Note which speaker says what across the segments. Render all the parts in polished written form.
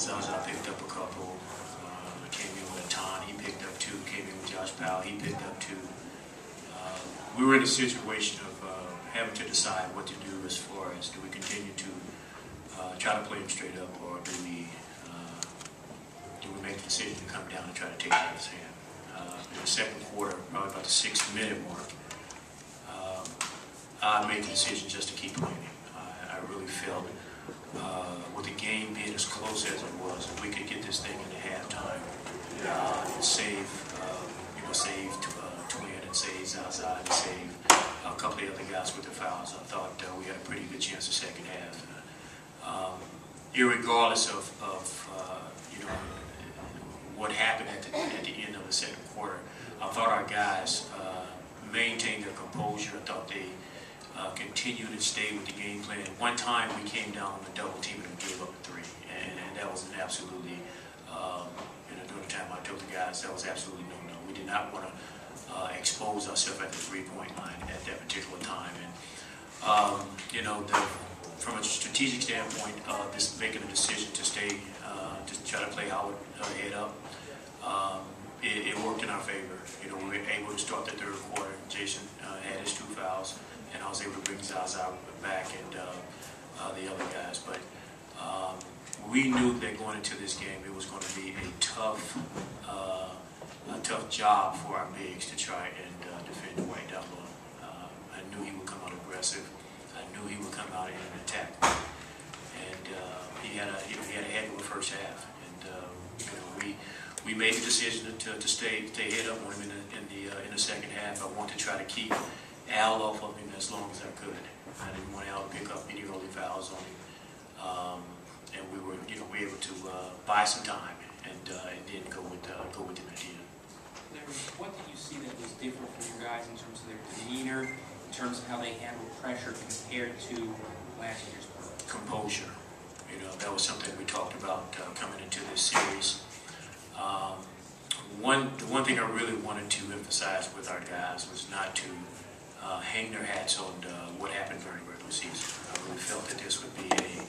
Speaker 1: Zaza picked up a couple. Came in with a ton. He picked up 2. Came in with Josh Powell. He picked up 2. We were in a situation of having to decide what to do as far as do we continue to try to play him straight up, or do we make the decision to come down and try to take it out of his hand. In the second quarter, probably about the 6-minute mark, I made the decision just to keep playing him. I really felt, with the game being as close as it was, if we could get this thing into halftime and save Twin and save Zaza and save a couple of other guys with the fouls, I thought we had a pretty good chance the second half. Irregardless of what happened at the end of the second quarter, I thought our guys maintained their composure. I thought they continued to stay with the game plan. At one time, we came down on the double team and gave up a 3, and that was an absolutely, during the time I told the guys, that was absolutely no. We did not want to expose ourselves at the 3-point line at that particular time. And from a strategic standpoint, this making a decision to stay, to try to play Howard head up, it worked in our favor. We were able to start the third quarter. Jason had his 2 fouls, and I was able to bring Zaza back and the other guys. But we knew that going into this game, it was going to be a tough job for our bigs to try and defend the white down low. I knew he would come out aggressive. I knew he would come out in an attack, and he had a heck of a first half. And we made the decision to stay head up on him in the second half. I wanted to try to keep Al off of him as long as I could. I didn't want Al to pick up any early fouls on him, and we were able to buy some time and then go with him at the end.
Speaker 2: What did you see that was different from your guys in terms of their demeanor, in terms of how they handled pressure compared to last year's play?
Speaker 1: Composure. That was something we talked about coming into this series. The one thing I really wanted to emphasize with our guys was not to hang their hats on what happened during the regular season. I really felt that this would be a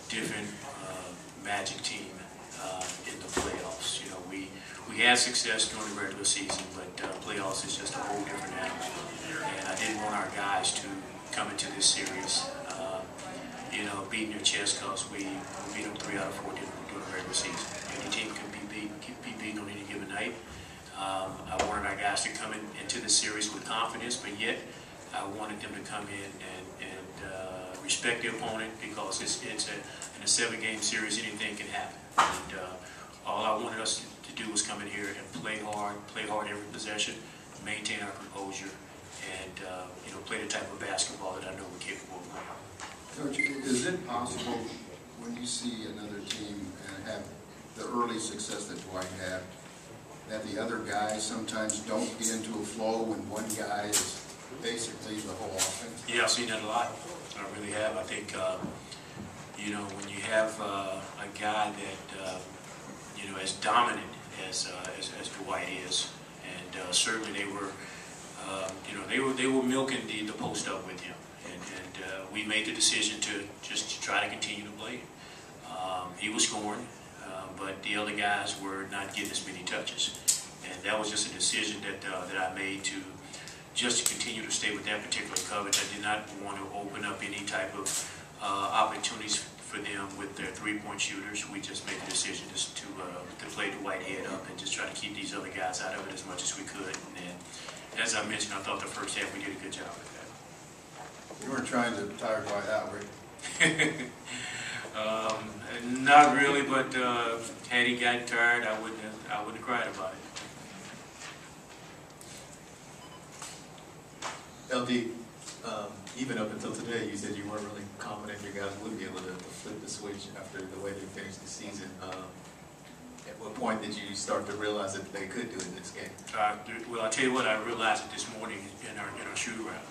Speaker 1: different Magic team in the playoffs. We had success during the regular season, but playoffs is just a whole different animal. And I didn't want our guys to come into this series, beating their chest because we beat them 3 out of 4 during the regular season. Any team can be beaten on any given night. I wanted our guys to come into the series with confidence, but yet I wanted them to come in and respect the opponent, because in a 7-game series, anything can happen. And all I wanted us to do was come in here and play hard every possession, maintain our composure, and play the type of basketball that I know we're capable of playing.
Speaker 3: Coach, is it possible when you see another team and have the early success that Dwight had, that the other guys sometimes don't get into a flow when one guy is basically the whole offense?
Speaker 1: Yeah, I've seen that a lot. I really have. I think, when you have a guy that, as dominant as Dwight is, and certainly they were milking the post up with him, and we made the decision to just try to continue to play him. He was scoring, but the other guys were not getting as many touches, and that was just a decision that I made to continue to stay with that particular coverage. I did not want to open up any type of opportunities for them with their 3-point shooters. We just made the decision just to play Dwight head up and just try to keep these other guys out of it as much as we could. And as I mentioned, I thought the first half we did a good job with that.
Speaker 3: You weren't trying to tire Dwight out, were you?
Speaker 1: Not really, but had he gotten tired, I wouldn't have cried about it.
Speaker 4: LD, even up until today, you said you weren't really confident your guys would be able to flip the switch after the way they finished the season. At what point did you start to realize that they could do it in this game?
Speaker 1: Well, I'll tell you what, I realized it this morning in our shoot around.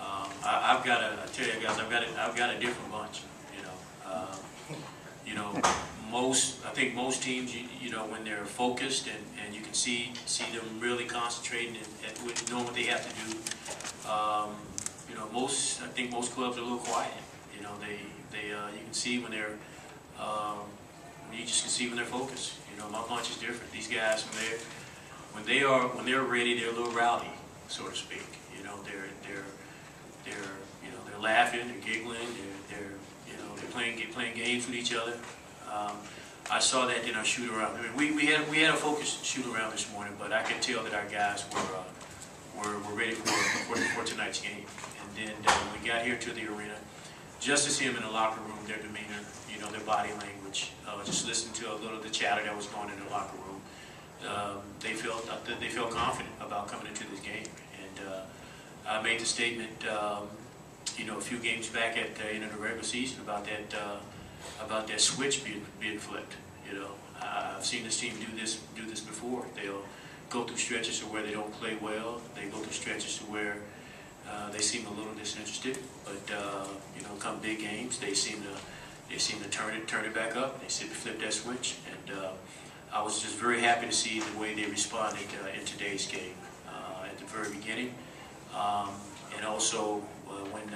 Speaker 1: I tell you guys, I've got a different bunch. I think most teams, when they're focused and you can see them really concentrating and knowing what they have to do. I think most clubs are a little quiet. You can see when they're you just can see when they're focused. You know, my bunch is different. These guys, when they're ready, they're a little rowdy, so to speak. You know, they're laughing, they're giggling, they're playing games with each other. I saw that in our shoot around. I mean, we had a focused shoot around this morning, but I could tell that our guys were ready for tonight's game. And then when we got here to the arena, just to see them in the locker room, their demeanor, you know, their body language, just listening to a little of the chatter that was going in the locker room, they felt confident about coming into this game. And I made the statement, you know, a few games back at the end of the regular season about that switch being flipped. You know, I've seen this team do this before. They'll go through stretches to where they don't play well. They go through stretches to where they seem a little disinterested. But you know, come big games, they seem to turn it back up. They seem to flip that switch. And I was just very happy to see the way they responded in today's game at the very beginning, and also when